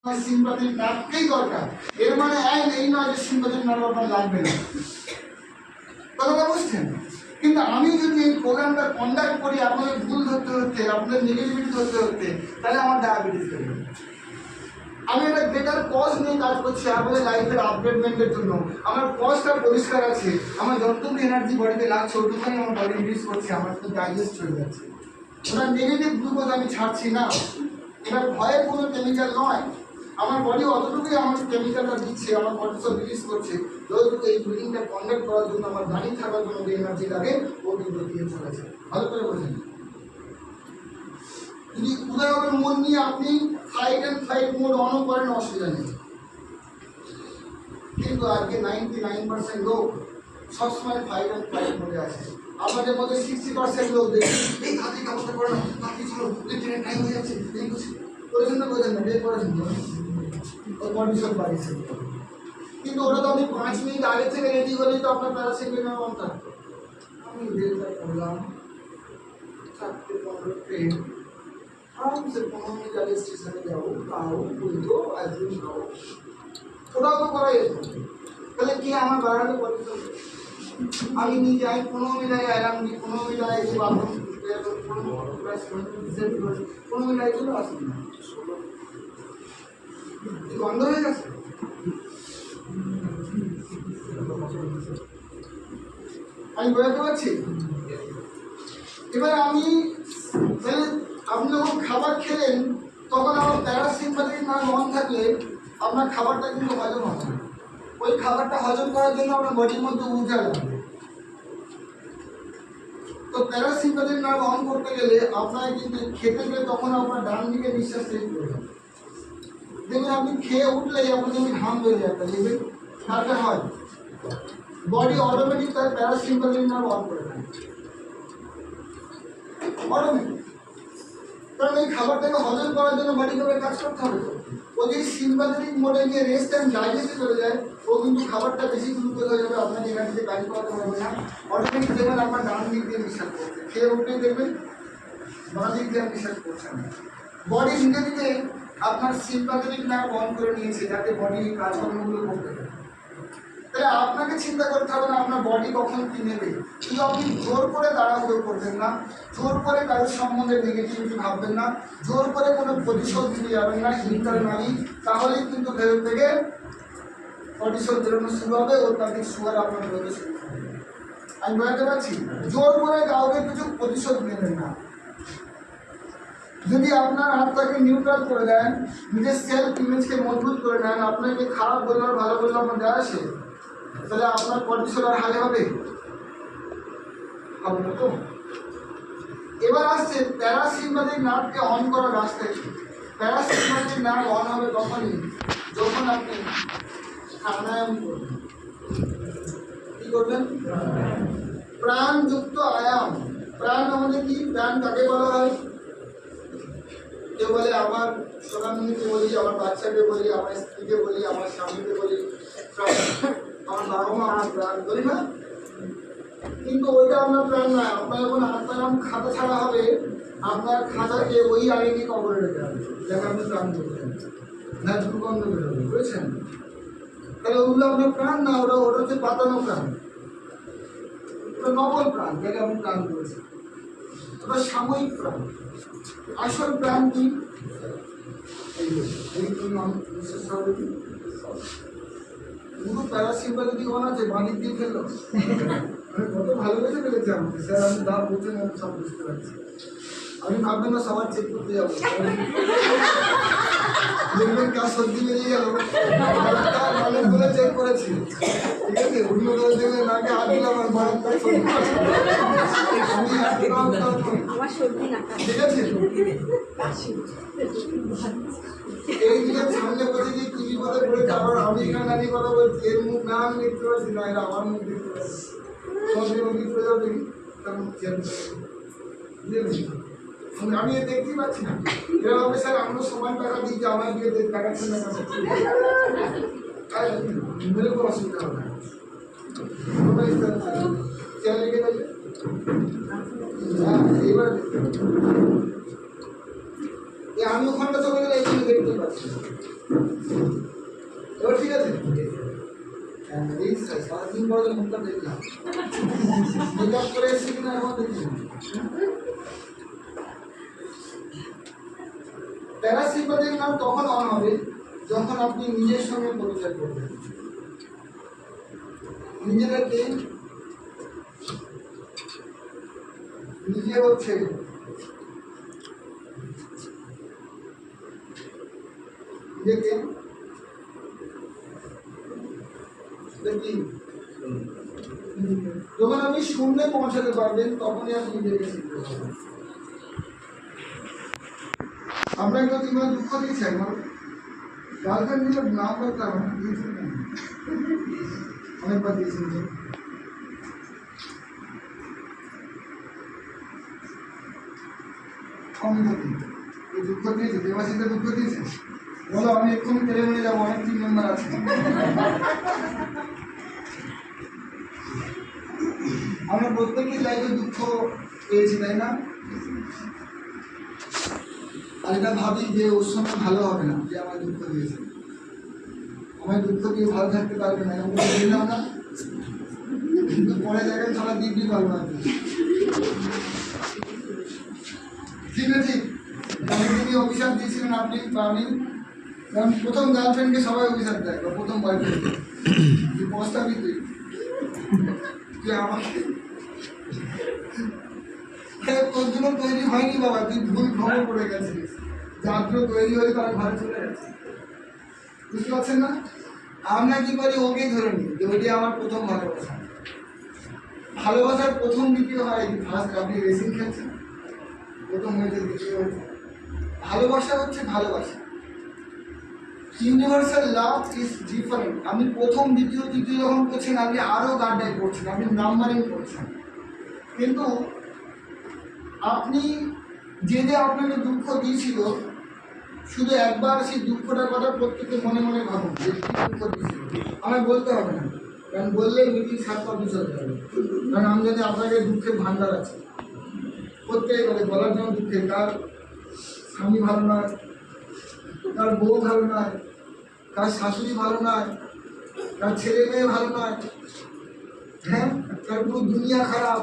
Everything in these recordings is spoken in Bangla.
সিম্পাথেটিক নার্ভকেই দরকার। এর মানে এই নয় যে সিম্পাথেটিক নার্ভ আপনার লাগবে না। কথাটা বুঝছেন? কিন্তু আমি যদি এই প্রোগ্রামটা কন্ডাক্ট করি আপনাদের ভুল ধরতে হচ্ছে, আপনাদের নেগেটিভিটি ধরতে হচ্ছে, তাহলে আমার ডায়াবেটিস হয়ে যাবে। আমি একটা বেটার কজ নিয়ে কাজ করছি আপনাদের লাইফের আপগ্রেডমেন্টের জন্য। আমার কজটা পরিষ্কার আছে, আমার যতটুকু এনার্জি বডিতে লাগছে ওটুকুই আমার বডি রিলিজ করছে, আমার তো ডাইজেস্ট হয়ে যাচ্ছে। ওটা নেগেটিভ গ্লুকোজ আমি ছাড়ছি না, এটা ভয়ের কোনো কেমিক্যাল নয়। আমার বডি অতটুকুই আমার কেমিক্যালটা দিচ্ছে, আমার বডি সব রিলিজ করছে। যতটুকু এই ব্রিডিংটা কন্ডাক্ট করার জন্য আমার দাঁড়িয়ে থাকার জন্য যে এনার্জি লাগে ও কিন্তু দিয়ে চলেছে। ভালো করে বোঝেন। যদি উদয়বের মন নিয়ে আপনি ফাইট অ্যান্ড ফাইট মোড অনও করেন অসুবিধা নেই, কিন্তু আজকে 99% লোক সবসময় ফাইট অ্যান্ড ফাইট মোডে আছে। আমাদের মধ্যে 60% লোক দেখি এই হাতে কাপড়টা করে না, হাতে চলো ট্রেনের টাইম হয়ে যাচ্ছে, এই বুঝি করেছেন না, বোঝেন না, বের করেছেন ওই কন্ডিশন বাড়িয়েছে। কিন্তু ওটা তো আপনি 5 মিনিট আগে থেকে রেডি হলেই তো আপনার প্যারাসিটামল নেওয়া থাকতো। আমি রেলটা করলাম 4:15 ট্রেন, আরামসে 15 মিনিট আগে স্টেশনে যাবো, তাও বলতো আজকে যাবো, ওটাও তো করা যেত। তাহলে কে আমার বাড়াতে বলতে? আমি নিজে আই 15 মিনিট আগে অ্যালার্ম দিই, 15 মিনিট আগে এসে বাথরুম 15 মিনিট আগে চলে আসুন না, বন্ধ হয়ে গেছে। আমি বোঝাতে পারছি? এবার আমি আপনি যখন খাবার খেলেন তখন আমার প্যারাসিম্পাথেটিক নার্ভ অন থাকলে আপনার খাবারটা কিন্তু হজম হবে। ওই খাবারটা হজম করার জন্য আপনার বডির মধ্যে ঊর্জা লাগবে। তো প্যারাসিম্পাথেটিক নার্ভ অন করতে গেলে আপনাকে কিন্তু খেতে গেলে তখন আপনার ডান দিকে নিঃশ্বাস ত্যাগ করবে। দেখবেন আপনি খেয়ে উঠলেই আপনার যদি ঘাম বেরিয়ে যাবে, দেখবেন তাতে হয় বডি অটোমেটিক তার প্যারাসিম্পাথেটিক নার্ভ অন করে দেয়, অটোমেটিক। কারণ এই খাবারটাকে হজম করার জন্য বডিকে কাজ করতে হবে। ও যদি সিম্পাথেটিক মোডে গিয়ে রেস্ট অ্যান্ড ডাইজেস্টে চলে যায়, ও কিন্তু খাবারটা বেশি গ্লুকোজ হয়ে যাবে, আপনার এনার্জিতে কাজ করাতে পারবে না। অটোমেটিক দেখবেন আপনার ডান দিক দিয়ে নিঃশ্বাস করছে, খেয়ে উঠলেই দেখবেন বাঁ দিক দিয়ে নিঃশ্বাস করছে না। বডি নিজে থেকে আপনার সিম্পাথেটিক নার্ভ অন করে নিয়েছে যাতে বডি কাজকর্মগুলো করতে পারে। তাহলে আপনাকে চিন্তা করতে হবে না আপনার বডি কখন কি নেবে। কিন্তু আপনি জোর করে তাড়াহুড়ো করবেন না, জোর করে কারোর সম্বন্ধে নেগেটিভিটি ভাববেন না, জোর করে কোনো প্রতিশোধ দিতে যাবেন না ইন্টারনালি। তাহলেই কিন্তু ভেতর থেকে প্রতিশোধ বেরোনো শুরু হবে, অত্যাধিক সুগার আপনার বেরোতে শুরু হবে। আমি বোঝাতে পারছি? জোর করে কাউকে কিছু প্রতিশোধ নেবেন না। যদি আপনার আত্মাকে নিউট্রাল করে দেন, নিজের সেলফ ইমেজকে মজবুত করে নেন, আপনাকে খারাপ বললাম ভালো বললাম আপনার দেওয়া আসে, তাহলে আপনার কর্টিসল আর হাই হবে না তো। এবার আসছে প্যারাসিম্পাথেটিক নার্ভকে অন করার রাস্তা কি? প্যারাসিম্পাথেটিক নার্ভ অন হবে তখনই যখন আপনি প্রাণায়াম করবেন। কি করবেন? প্রাণযুক্ত আয়াম। প্রাণ আমাদের কি? প্রাণ কাকে বলা হয়? কেউ বলে আমার সোনামণিকে বলি, আমার বাচ্চাকে বলি, আমার স্ত্রীকে বলি, আমার স্বামীকে বলি, আমার বাবা মা আমার প্রাণ বলি না? কিন্তু ওইটা আপনার প্রাণ নয়। আপনার যখন আত্মারাম খাতা ছাড়া হবে, আপনার খাতাকে ওই আগে কবরে রেখে হবে, যাকে আপনি প্রাণ করবেন না, দুর্গন্ধ বেরোবে, বুঝেছেন? তাহলে ওগুলো আপনার প্রাণ না, ওটা হচ্ছে পাতানো প্রাণ, ওটা নকল প্রাণ যাকে আপনি প্রাণ করেছেন, ওটা সাময়িক প্রাণ। আসল প্রাণ কি? পুরো প্যারাসিম্পাথেটিক অন আছে, বাড়ির দিয়ে ফেললো, কত ভালোবেসে ফেলেছে আমাকে স্যার। আমি যা বলছেন আমি সব বুঝতে পারছি। আমি ভাববেন না সবার চেক করতে যাবো, দেখবেন কাজ সর্দি বেরিয়ে গেল, বলে চেক করেছি, ঠিক আছে? অন্য কাজ দেখলে নাকে হাত দিলাম আর বারান্দার সর্দি, ঠিক আছে? এই দিকে সামনে বসে যে টিভি কথা বলে তারপর আমি এখানে দাঁড়িয়ে কথা বলছি, এর মুখ না আমি দেখতে পাচ্ছি না, এরা আমার মুখ দেখতে পাচ্ছি। তোমাদের মুখ দেখতে যাও দেখি, তার মুখ চেঞ্জ, আমি দেখতেই পাচ্ছি না। এরা হবে স্যার আমরা সমান টাকা দিচ্ছি, আমার দিয়ে দেখাচ্ছেন না, মেরে কোনো অসুবিধা হবে না। চেয়ার লেগে যাবে, এইবার আমি ওখানটা চলে গেলে এখানে দেখতে পাচ্ছি। এবার ঠিক আছে, এই সারাদিন পরে মুখটা দেখলাম, মেকআপ করে এসেছি কিনা এখন দেখছি। প্যারাসিম্পাথেটিক নার্ভ তখন অন হবে যখন আপনি নিজের সঙ্গে পরিচয় করবেন, নিজেদেরকে নিজে হচ্ছে নিজেকে দেখি যখন আপনি শূন্যে পৌঁছাতে পারবেন তখনই আপনি নিজেকে শিখতে পারবেন। আপনাকে কেউ তিনবার দুঃখ দিয়েছে একবার গার্লফ্রেন্ড দিলে নাম করতে হবে না, অনেকবার দিয়েছেন যে এই দুঃখ দিয়েছে, দেবাশিতে দুঃখ দিয়েছে, বলো আমি এক্ষুনি তেলে মনে যাবো, অনেক টিম মেম্বার আছে। আমরা প্রত্যেকেই লাইফে দুঃখ পেয়েছি, তাই না? আর এটা ভাবি যে ওর সঙ্গে ভালো হবে না, যে আমার দুঃখ দিয়েছে, আমার দুঃখ দিয়ে ভালো থাকতে পারবে না, এরকম বললাম না, কিন্তু পরে জায়গায় তারা দিব্যি পারবো না। ঠিক আছে, তিনি অভিশাপ দিয়েছিলেন আপনি বা আমি, কারণ প্রথম গার্লফ্রেন্ডকে সবাই অভিশাপ দেয়, বা প্রথম বয়ফ্রেন্ড যে প্রস্তাবই তুই আমাকে তোর জন্য তৈরি হয়নি বাবা, তুই ভুল খবর পড়ে গেছিস, যাত্র তৈরি হয়ে তারা ঘরে চলে গেছে। বুঝতে পারছেন না? আমরা কি করি, ওকেই ধরে নিই যে ওইটি আমার প্রথম ভালোবাসা। ভালোবাসার প্রথম দ্বিতীয় হয়, ফার্স্ট আপনি রেসিং খেলছেন, প্রথম হয়েছে দ্বিতীয় হয়েছে। ভালোবাসা হচ্ছে ভালোবাসা, ইউনিভার্সাল লাভ ইজ ডিফারেন্ট। আপনি প্রথম দ্বিতীয় তৃতীয় যখন করছেন আপনি আরও গার্ডাই করছেন, আপনি নাম্বারিং করছেন, কিন্তু আপনি যে যে আপনাকে দুঃখ দিয়েছিল শুধু একবার সেই দুঃখটার কথা প্রত্যেকে মনে মনে ভাবুন যে দুঃখ দিয়েছিল। আমায় বলতে হবে না, কারণ বললে মিটিং 7 পা বুঝাতে হবে, কারণ আমি জানি আপনাকে দুঃখের ভাণ্ডার আছে। প্রত্যেকে বলে বলার জন্য দুঃখের, কার স্বামী ভালো নয়, কার বউ ভালো নয়, কার শাশুড়ি ভালো নয়, কার ছেলে মেয়ে ভালো নয়, হ্যাঁ, তার পুরো দুনিয়া খারাপ,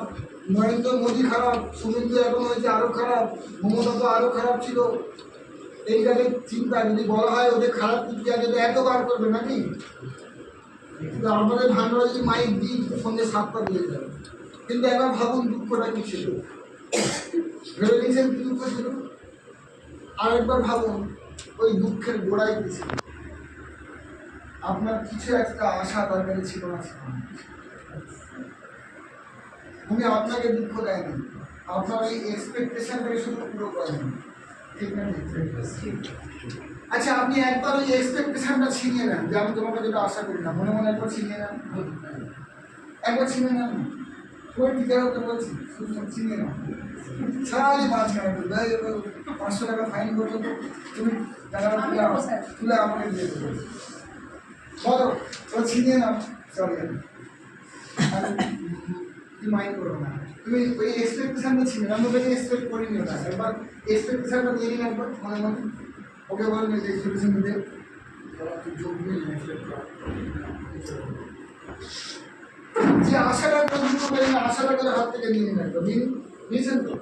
নরেন্দ্র মোদী খারাপ, সুমিন্দ্র এখন হয়েছে আরো খারাপ, মমতা তো আরো খারাপ ছিল। এইটাকে চিন্তা যদি বলা হয় ওদের খারাপ দিকটা যদি এতবার করবে নাকি, কিন্তু আমাদের ভাঙড়া যদি মাইক দিই সন্ধ্যে 7টা বেজে যাবে। কিন্তু একবার ভাবুন দুঃখটা কি ছিল, ভেবে নিয়েছেন কি দুঃখ ছিল? আর একবার ভাবুন ওই দুঃখের গোড়ায় কি ছিল। আপনার কিছু একটা আশা তার কাছে ছিল না, উনি আপনাকে দুঃখ দেয়নি, আপনার এই এক্সপেকটেশনটাকে শুধু পুরো করেন, ঠিক না? আচ্ছা, আপনি একবার ওই এক্সপেকটেশনটা ছিনিয়ে নেন যে আমি তোমাকে যেটা আশা করি না, মনে মনে একবার ছিনিয়ে নেন, একবার ছিনিয়ে নেন, ওই টিচার হতে বলছি ছিনিয়ে নেন, সারালি 5 মিনিট 500 টাকা ফাইন করবো, তুমি টাকাটা তুলে আমাকে দিয়ে দেবো, বলো ও ছিনিয়ে নাও, সরি তুমি মাইন্ড করো না, তুমি ওই এক্সপেকটেশনটা ছিল না, আমি ওকে এক্সপেক্ট করিনি না, একবার এক্সপেকটেশনটা নিয়ে নিন একবার মনে মনে, ওকে বলেন যে এক্সপেকটেশন নিতে তুই যোগ নিয়ে যে আশাটা পর্যন্ত পেলেন না, আশাটা করে হাত থেকে নিয়ে নিন একবার, নিয়েছেন তো?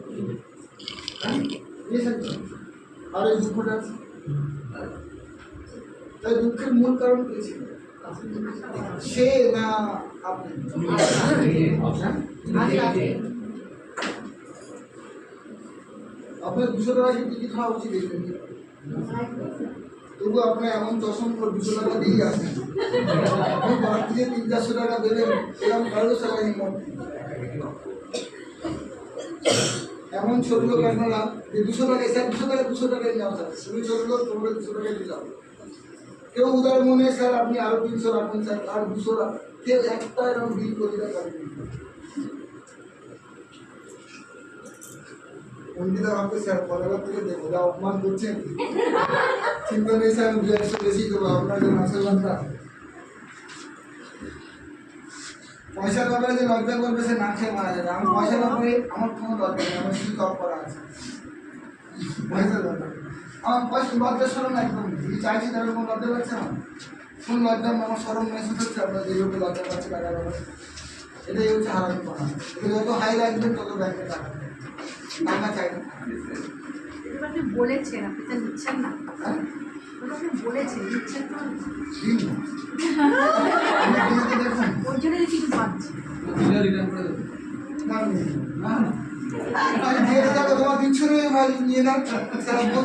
হ্যাঁ নিয়েছেন তো? আর এই দুঃখটা আছে, তাই দুঃখের মূল কারণ কি ছিল? সে না আপনি? আপনার 200 টাকা টিকিট হওয়া উচিত, তবু আপনার এমন চশম করে 200 টাকা দিয়ে আসেন, আপনি বাড়তি যে 300-400 টাকা দেবেন এরকম কারো সবাই হিম্মত, এমন ছোট লোক আপনারা যে 200 টাকা স্যার 200 টাকায় নেওয়া স্যার, তুমি ছোট লোক তোমাকে 200 টাকায় দিলাম, কেউ উদার মনে স্যার আপনি আরো 300 রাখুন স্যার, আর 200 রাখুন, কেউ একটা এরকম বিল করে দেয়। অঙ্কিতা ভাবতে স্যার পরের থেকে দেখো যা অপমান করছেন, চিন্তা নেই স্যার, আমি 200 বেশি দেবো আপনার জন্য আশীর্বাদটা। পয়সার ব্যাপারে যে লজ্জা করবে সে না খেয়ে মারা যাবে, আমি পয়সার ব্যাপারে আমার কোনো দরকার নেই, আমার শুধু জব করা আছে, পয়সার ব্যাপারে আমার পয়সা লজ্জা সরম একদম যদি চাইছি তাহলে কোনো লজ্জা পাচ্ছে না। কোন লজ্জা আমার সরম মেসেজ হচ্ছে আপনার যে লোকে লজ্জা পাচ্ছে টাকা পাবে, এটাই হচ্ছে হারামি করা। এটা যত হাই রাখবেন তত ব্যাংকে টাকা টাকা চাই না। আপনি বলেছেন আপনি তা নিচ্ছেন না, হ্যাঁ আপনি বলেছেন নিচ্ছেন তো, দিন না। আপনি দিতে দেখুন ওই জন্য কিছু ভাবছি। না না আমি দিয়ে যাবো তোমার কিচ্ছু নেই ভাই, নিয়ে নাও স্যার বোন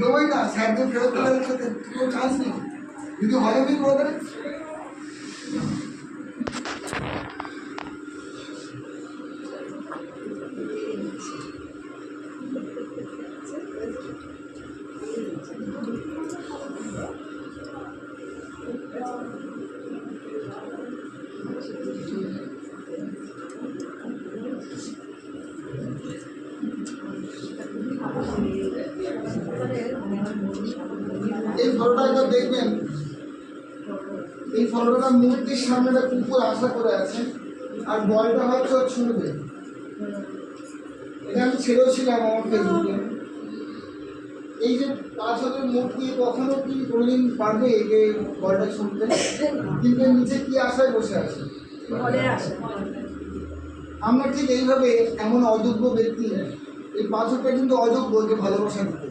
দেবোই না, স্যারদের ফেরত দেওয়ার কোনো চান্স নেই যদি হজমই করে দেয়। এই ফটোটা একবার দেখবেন, এই ফটোটা মূর্তির সামনে একটা কুকুর আশা করে আছে আর বলটা হচ্ছে ওর ছুঁড়বে। এটা আমি ছেড়েও ছিলাম আমার ফেসবুকে। এই যে পাথরের মূর্তি কখনো কি কোনোদিন পারবে এই যে বলটা ছুঁড়তে, কিন্তু এর নিচে কি আশায় বসে আছে। বলে আসে আমরা ঠিক এইভাবে এমন অযোগ্য ব্যক্তি, এই পাথরটা কিন্তু অযোগ্য যে ভালোবাসা দিতে।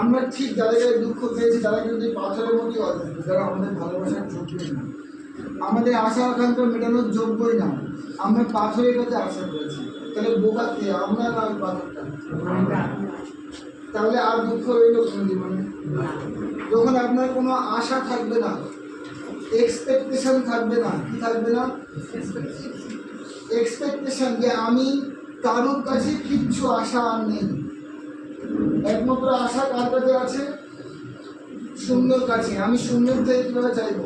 আমরা ঠিক যাদের গায়ে দুঃখ পেয়েছি তারা কিন্তু এই পাথরের মধ্যেই অযোগ্য, যারা আমাদের ভালোবাসার যোগ্যই না, আমাদের আশা আকাঙ্ক্ষা মেটানোর যোগ্যই না। আমরা পাথরের কাছে আশা করেছি, তাহলে বোকা কে আমরা না ওই পাথরটা? তাহলে আর দুঃখ রইল কোনো জীবনে? যখন আপনার কোনো আশা থাকবে না, এক্সপেকটেশন থাকবে না, কি থাকবে না? এক্সপেকটেশন, যে আমি কারোর কাছে কিচ্ছু আশা আর নেই। একমাত্র আশা কার কাছে আছে? শূন্যর কাছে। আমি শূন্যর থেকে কীভাবে চাইবো?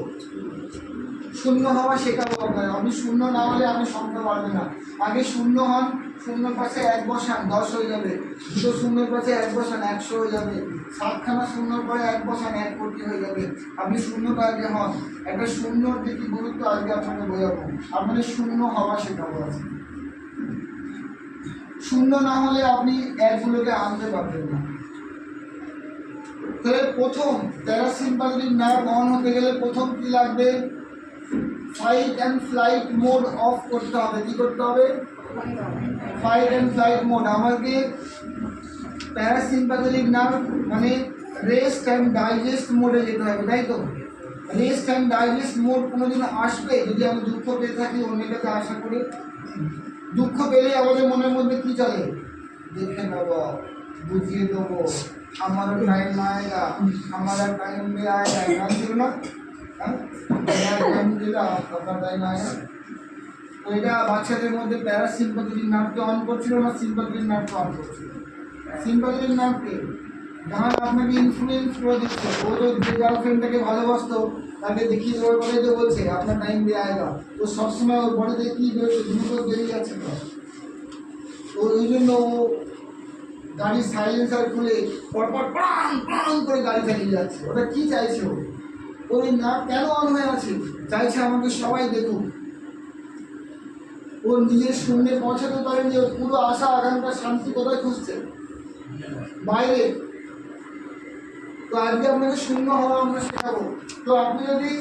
শূন্য হওয়া শেখাবো আপনার। আমি শূন্য না হলে আমি সংখ্যা বাড়বে না। আগে শূন্য হন, শূন্যর পাশে এক বসান, 10 হয়ে যাবে। দুটো শূন্যর পাশে এক বসান, 100 হয়ে যাবে। 7খানা শূন্যর পরে এক বসান, 1 কোটি হয়ে যাবে। আপনি শূন্যটা আগে হন। একটা শূন্যর যে কি গুরুত্ব আজকে আপনাকে বোঝাবো। আপনাদের শূন্য হওয়া শেখাবো আছে। শূন্য না হলে আপনি একগুলোকে আনতে পারবেন না। তাহলে প্রথম প্যারাসিম্পাথেটিক নার্ভ অন হতে গেলে প্রথম কি লাগবে? Fight and flight mode of করতে হবে। কি করতে হবে? Fight and flight mode. আমাকে প্যারাসিম্পাথেটিক নার্ভ মানে রেস্ট অ্যান্ড ডাইজেস্ট মোডে যেতে হবে, তাই তো? রেস্ট অ্যান্ড ডাইজেস্ট মোড কোনোদিন আসবে যদি আমি দুঃখ পেয়ে থাকি অন্যের কাছে আশা করি? দুঃখ পেলে আমাদের মনের মধ্যে কি চলে? দেখে নেব, বুঝিয়ে দেবো, আমার টাইম না আয়েগা, আমার টাইম में आएगा, গান ছিল না? তো এটা বাচ্চাদের মধ্যে প্যারাসিম্পাথেটিক নার্ভকে অন করছিল না সিম্পাথেটিক নার্ভকে অন করছিল? সিম্পাথেটিক নার্ভকে গান আপনাকে ইনফ্লুয়েন্স করে দিচ্ছে। ও তো যে গার্লফ্রেন্ডটাকে ভালোবাসতো তাকে দেখিয়ে দেওয়ার পরে যে বলছে আপনার টাইম দিয়ে আয়েগা, তো সবসময় ওর বডিতে কী বেরোচ্ছে? গ্লুকোজ বেরিয়ে যাচ্ছে। তো ওই জন্য ও গাড়ির সাইলেন্সার খুলে পরপর প্রাণ প্রাণ করে গাড়ি চালিয়ে যাচ্ছে। ওটা কি চাইছে? ওই না কেন অন হয়ে আছে? চাইছে আমাকে সবাই দেখুক। ও নিজের শূন্যে পৌঁছাতে পারেনি। ওর পুরো আশা আকাঙ্ক্ষা শান্তি কোথায় খুঁজছে? বাইরে। তো আজকে আপনাকে শূন্য হওয়া আমরা শেখাবো। তো আপনি যদি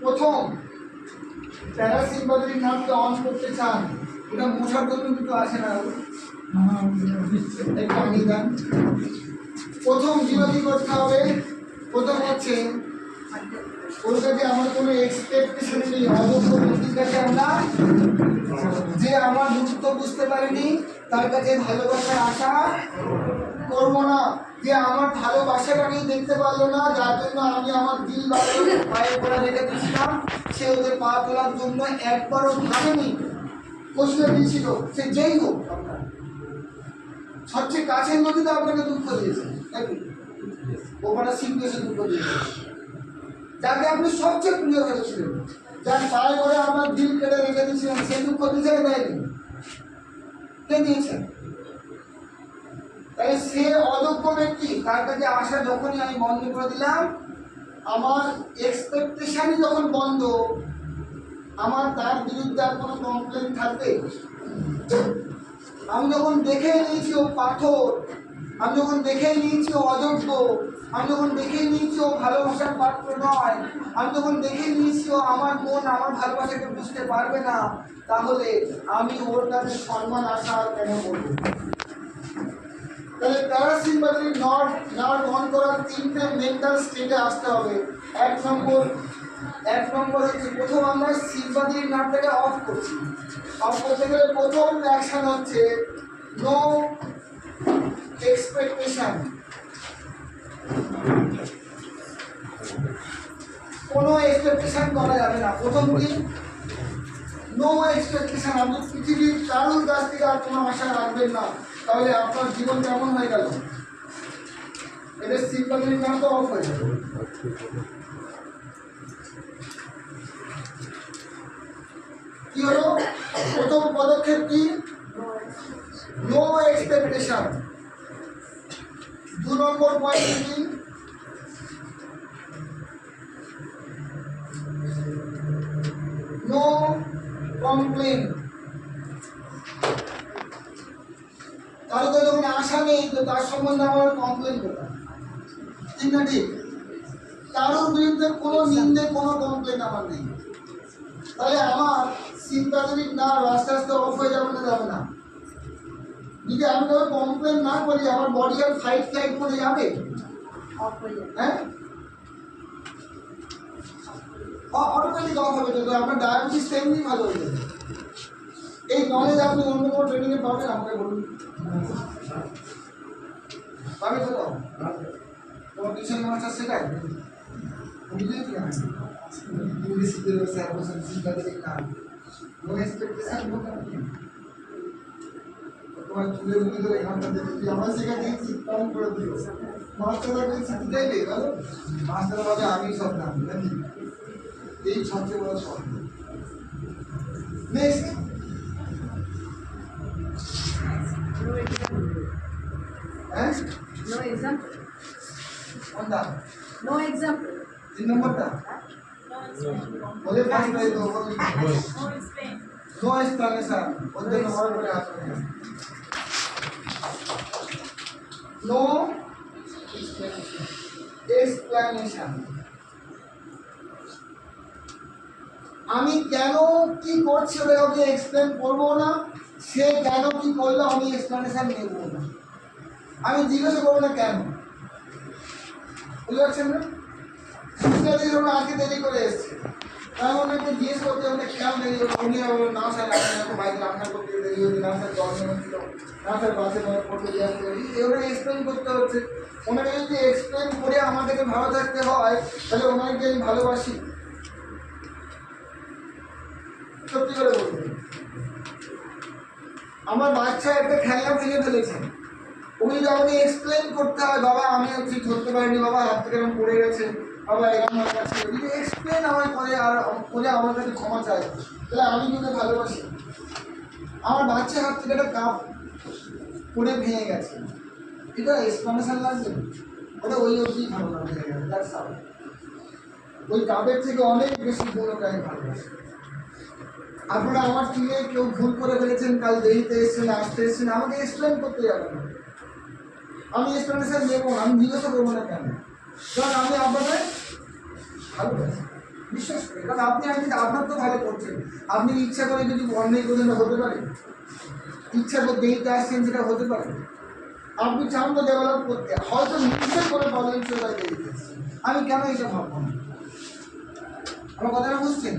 প্রথম প্যারাসিম্পাথেটিক নার্ভকে অন করতে চান, এটা মোছার জন্য কিন্তু আসে না। একটু আনিয়ে দেন। প্রথম জিরোটি করতে হবে। প্রথম হচ্ছে ওর কাছে আমার কোনো এক্সপেকটেশন নেই। অযোগ্য ব্যক্তির কাছে আমরা, যে আমার গুরুত্ব বুঝতে পারেনি তার কাছে ভালোবাসার আশা করবো না। যে আমার ভালোবাসাটাকেই দেখতে পারলো না, যার জন্য আমি আমার দিল পায়ে পড়া রেখে দিয়েছিলাম, সে ওদের পা তোলার জন্য একবারও ভাবেনি, কষ্ট দিয়েছিল। সে যেই হোক, আপনার সবচেয়ে কাছের লোকই তো আপনাকে দুঃখ দিয়েছে, নাকি? ওখানে সিংহ এসে দুঃখ দিয়েছে, যাকে আপনি সবচেয়ে প্রিয় করেছিলেন, যার পায়ে করে আপনার দিল কেটে রেখে দিয়েছিলেন, সে দুঃখ দিয়েছে দেয়নি? কে দিয়েছেন? তাই সে অযোগ্য ব্যক্তি, তার কাছে আসা যখনই আমি বন্ধ করে দিলাম, আমার এক্সপেকটেশনই যখন বন্ধ, আমার তার বিরুদ্ধে আর কোনো কমপ্লেন থাকবে? আমি যখন দেখে নিয়েছি ও পাথর, আমি যখন দেখেই নিয়েছি ও অযোগ্য, আমি যখন দেখেই নিয়েছি ও ভালোবাসার পাত্র নয়, আমি যখন দেখেই নিয়েছি ও আমার মন আমার ভালোবাসাকে বুঝতে পারবে না, তাহলে আমি ওর কাছে সম্মান আশা আর কেন করবো? তাহলে প্যারাসিম্পাথেটিক নার্ভ অন করার তিনটে মেন্টাল স্টেটে আসতে হবে। এক নম্বর হচ্ছে প্রথম আমরা সিম্পাথেটিক নার্ভটাকে অফ করছি। অফ করতে গেলে প্রথম অ্যাকশন হচ্ছে নো এক্সপেকটেশন। কোনো এক্সপেকটেশন করা যাবে না। প্রথম দিন নো এক্সপেকটেশন। আপনি পৃথিবীর কারোর কাছ থেকে আর কোনো আশা রাখবেন না, তাহলে আপনার জীবন কেমন হয়ে গেল? এটা সিম্পাথেটিক নার্ভ অফ হয়ে যাবে। কি হলো? প্রথম পদক্ষেপ কি? No expectation. 2 নম্বর পয়েন্ট কি? No complain. কারো তো যখন আশা নেই, তো তার সম্বন্ধে আমার কমপ্লেন করতাম, ঠিক না? ঠিক। কারোর বিরুদ্ধে কোনো নিন্দে কোনো কমপ্লেন আমার নেই, তাহলে আমার সিম্পাথেটিক নার্ভ আস্তে আস্তে অফ হয়ে যাবে না? যাবে না। যদি আমি তবে কমপ্লেন না করি, আমার বডি আর ফাইট করে যাবে। হ্যাঁ, অটোমেটিক অফ হবে। তো আপনার ডায়াবেটিস তেমনি ভালো হয়ে যাবে। এই নলেজ আপনি অন্য কোনো ট্রেনিংয়ে পাবেন? আমাকে বলুন, পাবে তো? তোমার টিউশন মাস্টার শেখায়, বুঝলেন কি? ইংলিশে স্যার বলছেন sympathetic nerve, no expectation, no complain. তোমার চুলে মুড়ি ধরে এখানটা দেখি আমরা শেখা দিয়েছি, কম করে দিও। মাস্টাররা বলছি দেবে ভালো, মাস্টার ভাবে আমি সব জানি, নাকি? এই সবচেয়ে বড় শব্দ। নেক্সট, হ্যাঁ, নো এক্সাম্পল। কোনটা? No example. 3 নম্বরটা বলে পাস করে দাও। No explanation. ওদের নম্বর করে আসবে। No explanation. আমি কেন কি করছি ওটা ওকে এক্সপ্লেন করবো না, সে কেন কি করলো আমি এক্সপ্লেনেশন নেব না, আমি জিজ্ঞাসা করবো না কেন। বুঝতে পারছেন না? আজকে দেরি করে এসছে, তাই ওনাকে জিজ্ঞেস করতে হবে কেন দেরি হলো। উনি না স্যার আপনার বাইরে রান্না করতে দেরি হচ্ছে, না স্যার জল নেওয়া ছিল, না স্যার বাসে পড়তে দিয়ে আসতে পারি, এগুলো এক্সপ্লেন করতে হচ্ছে। ওনাকে যদি এক্সপ্লেন করে আমাদেরকে ভালো থাকতে হয়, তাহলে ওনাকে আমি ভালোবাসি? সত্যি করে বলবেন। আমার বাচ্চা একটা খেলনা ভেঙে ফেলেছে, ওই আমাকে এক্সপ্লেন করতে হয়, বাবা আমি ঠিক ধরতে পারিনি, বাবা হাত থেকে এরকম পড়ে গেছে, বাবা এরকম হয়ে গেছে, যদি এক্সপ্লেন আমার করে আর করে আমার কাছে ক্ষমা চায়, তাহলে আমি কিন্তু ভালোবাসি। আমার বাচ্চার হাত থেকে একটা কাপ পড়ে ভেঙে গেছে, এটা এক্সপ্লেনেশন লাগবে? ওটা ওই অবধি ভালো না, ভেঙে গেছে, দ্যাটস অল। ওই কাপের থেকে অনেক বেশি গুণকে আমি ভালোবাসি। আপনারা আমার টিমে কেউ ভুল করে ফেলেছেন, কাল দেরিতে এসেছেন, আসতে এসেছেন, আমাকে এক্সপ্লেন করতে যাবে না। আমি এক্সপ্লেনেশন দেবো না, আমি জিজ্ঞাসা করবো না কেন, কারণ আমি আপনাদের ভালোবাসি, বিশ্বাস করি। কারণ আপনি আপনার তো ভালো করছেন, আপনি ইচ্ছা করে যদি অন্যায় করছেন হতে পারে, ইচ্ছা করে দেরিতে আসছেন সেটা হতে পারে, আপনি চান তো ডেভেলপ করতে, হয়তো নিশ্চয় করে প্রবলেম চলে যায় দেরিতে এসেছেন, আমি কেন এটা ভাববো না? আমার কথাটা বুঝছেন?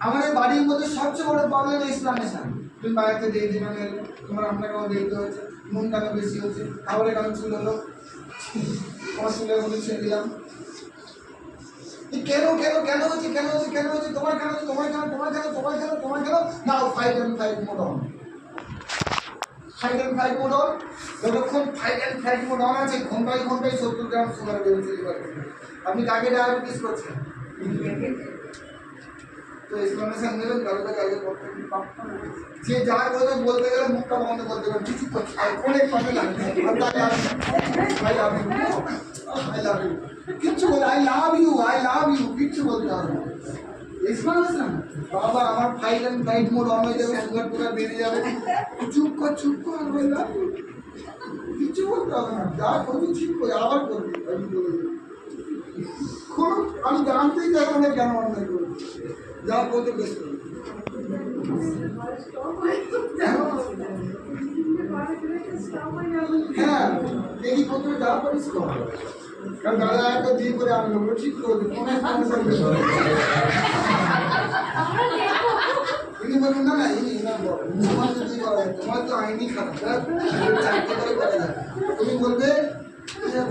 আমাদের বাড়ির মধ্যে সবচেয়ে বড় প্রবলেম এক্সপ্লেনেশন। তুমি বাড়িতে দেরিতে কেন এলে, তোমার আপনার কেন দেরিতে হয়েছে, নুন কেন বেশি হচ্ছে, খাবারে কেন চুল হলো, তোমার চুলের মধ্যে ছেড়ে দিলাম, কেন কেন কেন হচ্ছে কেন হচ্ছে কেন হচ্ছে, তোমার কেন তোমার কেন তোমার কেন তোমার কেন তোমার কেন। Now fight and flight mode on, fight and flight mode on. যতক্ষণ fight and flight mode on আছে, ঘন্টায় 70 গ্রাম সুগার বেরোচ্ছে লিভারে। আপনি কাকে ডায়াবেটিস করছেন? তো এক্সপ্লেনেশন নেবেন কারো কাছে আগে করতে, যে যা কথা বলতে গেলে মুখটা বন্ধ করতে পারেন, কিছু করছে অনেক কথা লাগবে, আই লাভ ইউ কিচ্ছু বলে, আই লাভ ইউ কিচ্ছু বলতে হবে। এক্সপ্লেনেশন বাবা আমার fight and flight mode on হয়ে যাবে, সুগার টুগার বেড়ে যাবে, চুপ কর আই লাভ ইউ। কিছু বলতে হবে না, যা করবি ঠিক করে আবার করবি। আমি বলে দিই, আমি জানতেই চাইবো না কেন অন্যায় করবি, যা বলতে বেশ করবি। হ্যাঁ, দেরি করতে যা পারিস কর। কারণ দাদা একটা দিয়ে করে আনলো, ঠিক করবে ইনি বলুন না, ইনি না বলো, তোমার যদি বলে তোমার তো আইনি খারাপ, চাকরি করে করা যায়। তুমি বলবে